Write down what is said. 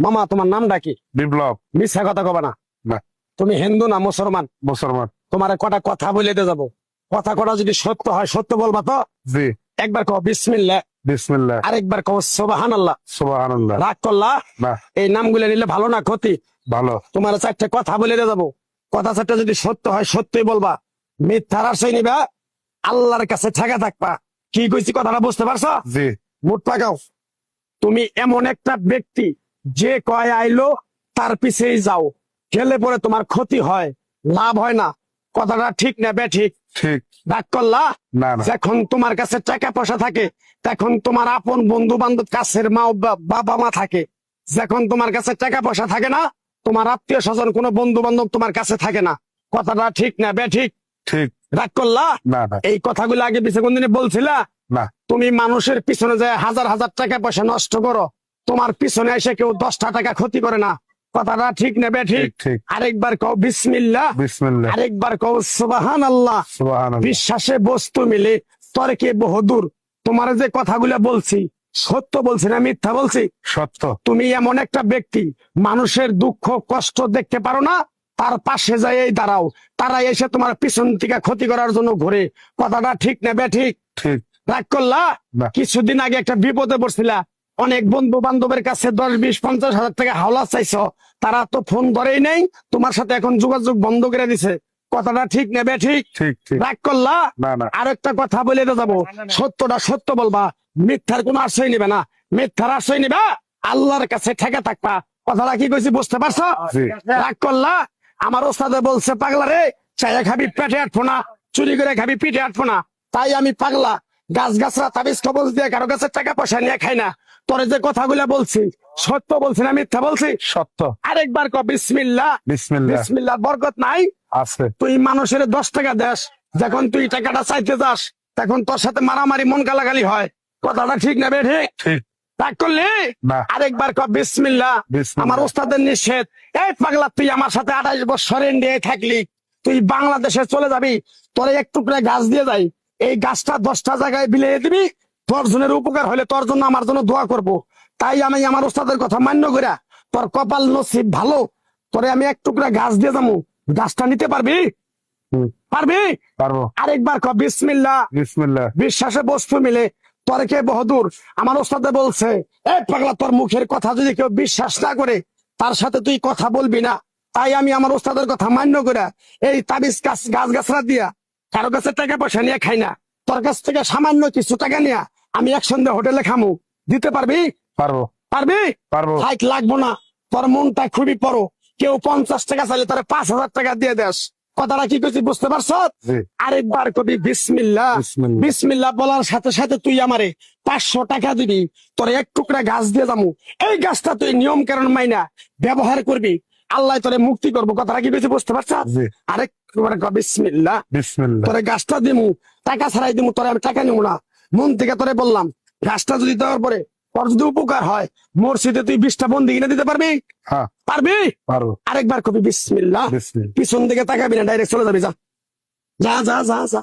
মামা তোমার নামটা কি? বিপ্লব। মিথ্যা কথা কবা না। না। তুমি হিন্দু না মুসলমান? মুসলমান। তোমার কটা কথা বলে দিয়ে যাবো, কথা কটা যদি সত্য হয় সত্য বলবা তো? জি। একবার কও বিসমিল্লাহ। বিসমিল্লাহ। আরেকবার কও সুবহানাল্লাহ। সুবহানাল্লাহ। রাগ করলা? না। এই নামগুলো নিলে ভালো না ক্ষতি? ভালো। তোমার চারটে কথা বলে দিয়ে যাবো, কথা চারটা যদি সত্য হয় সত্যই বলবা, মিথ্যার আশ্রয় নিবা, আল্লাহর কাছে ঠেকা থাকবা। কি কইছি কথাটা বুঝতে পারছো? জি। মুঠ পাকাও। তুমি এমন একটা ব্যক্তি যে কয় আইলো তার পিছেই যাও, গেলে পরে তোমার ক্ষতি হয়, লাভ হয় না। কথাটা ঠিক না বে ঠিক? ঠিক। রাগ করলা? না না। যখন তোমার কাছে টাকা পয়সা থাকে তখন তোমার আপন বন্ধু বান্ধব, কাছের মা বাবা মা থাকে। যখন তোমার কাছে টাকা পয়সা থাকে না, তোমার আত্মীয় স্বজন কোনো বন্ধু বান্ধব তোমার কাছে থাকে না। কথাটা ঠিক না বে ঠিক? ঠিক। রাগ করলা? না না। এই কথাগুলো আগে পিছে কোনদিনে বলছিলা? না। তুমি মানুষের পিছনে যায় হাজার হাজার টাকা পয়সা নষ্ট করো, তোমার পিছনে এসে কেউ 10টা টাকা ক্ষতি করে না। কথাটা ঠিক নেবে ঠিক? ঠিক ঠিক। আরেকবার কও বিসমিল্লাহ। বিসমিল্লাহ। আরেকবার কও সুবহানাল্লাহ। সুবহানাল্লাহ। বিশ্বাসে বস্তু মিলে তর্কে বহুদূর। তোমার যে কথাগুলো বলছি সত্য বলছি না মিথ্যা বলছি? সত্য। তুমি এমন একটা ব্যক্তি, মানুষের দুঃখ কষ্ট দেখতে পারো না, তার পাশে যাই দাঁড়াও, তারা এসে তোমার পিছন থেকে ক্ষতি করার জন্য ঘুরে। কথাটা ঠিক নেবে ঠিক? ঠিক। রাগ করলা? না। কিছুদিন আগে একটা বিপদে পড়ছিলা, অনেক বন্ধু বান্ধবের কাছে 10, 20, 50 হাজার টাকা হাওলা চাইছো, তারা তো ফোন ধরেই নেই, তোমার সাথে এখন যোগাযোগ বন্ধ করে দিছে। কথাটা ঠিক নেবে ঠিক? ঠিক ঠিক। রাগ করলা? না না। আর একটা কথা বলে যাবো, সত্যটা সত্য বলবা, মিথ্যার কোনো আশ্রয় নিবে না। মিথ্যার আশ্রয় নিবা, আল্লাহর কাছে ঠেকে থাকবা। কথাটা কি কইছি বুঝতে পারছো? জি। রাগ করলা? আমার ওস্তাদে বলছে পাগলা রে, চাইয়া খাবি পেটে আটবো না, চুরি করে খাবি পিঠে আটবো না। তাই আমি পাগলা, গাছ গাছরা তাবিজ কবজ দিয়ে কারো কাছে টাকা পয়সা নিয়ে খাই না। তোরে যে কথাগুলো বলছি সত্য বলছি না মিথ্যা বলছি? সত্য। আরেকবার ক বিসমিল্লাহ। বিসমিল্লাহ। বিসমিল্লাহ বরকত নাই? আছে। তুই মানুষের 10 টাকা দেস, যখন তুই টাকাটা চাইতে যাস তখন তোর সাথে মারামারি মন গালাগালি হয়। কথাটা ঠিক না বে ঠিক? ঠিক। রাগ করলি? না। আরেকবার ক বিসমিল্লাহ। বিসমিল্লাহ। আমার ওস্তাদের নিষেধ। এই পাগলা, তুই আমার সাথে 28 বছর ইন্ডিয়ায় থাকলি, তুই বাংলাদেশে চলে যাবি, তোরে এক টুকরা গাছ দিয়ে যাই, এই গাছটা 10টা জায়গায় বিলিয়ে দিবি, তোর জনের উপকার হলে তোর জন্য আমার জন্য দোয়া করব। তাই আমি আমার ওস্তাদের কথা মান্য করিয়া, তোর কপাল নসিব ভালো, তোরে আমি এক টুকরা গাছ দিয়ে যাবো, গাছটা নিতে পারবি? পারবি? পারবো। আরেকবার ক বিসমিল্লাহ। বিসমিল্লাহ। বিশ্বাসে বস্তু মিলে তর্কে বহুদূর। আমার ওস্তাদে বলছে, এই পাগলা, তোর মুখের কথা যদি কেউ বিশ্বাস না করে তার সাথে তুই কথা বলবি না। তাই আমি আমার ওস্তাদের কথা মান্য করে এই তাবিজ গাছ গাছরা দিয়া কারো কাছে টাকা পয়সা নিয়ে খাই না। তোর কাছ থেকে সামান্য কিছু টাকা নিয়ে আমি একসঙ্গে হোটেলে খামু, দিতে পারবি? পারবো। পারবি? পারবো। হাইট লাগবো না, তোর মনটা খুবই বড়। কেউ 50 টাকা চাইলে তারা 5,000 টাকা দিয়ে দেস। কথাটা কি করছি বুঝতে পারছ? জি। আরেকবার কবি বিসমিল্লাহ। বিসমিল্লাহ। বিসমিল্লাহ বলার সাথে সাথে তুই আমারে 500 টাকা দিবি, তোর এক টুকরা গাছ দিয়ে যাবো, এই গাছটা তুই নিয়ম কারণ মাইনা ব্যবহার করবি, আল্লাহ তোরে মুক্তি করবো। কথাটা কি কইছি বুঝতে পারছ? জি। আরেকবার ক বিসমিল্লাহ। বিসমিল্লাহ। তোরে গাছটা দিমু, টাকা ছাড়াই দিমু, তোরে আমি টাকা নিবো না, মন থেকে তোরে বললাম। গাছটা যদি দেওয়ার পরে তোর যদি উপকার হয়, মসজিদে তুই 20টা বন্দি কিনে দিতে পারবি? হ্যাঁ পারবি? পারবো। আরেকবার কবি বিসমিল্লাহ। বিসমিল্লাহ। পিছন দিকে তাকাবি না, ডাইরেক্ট চলে যাবি, যা যা যা যা যা।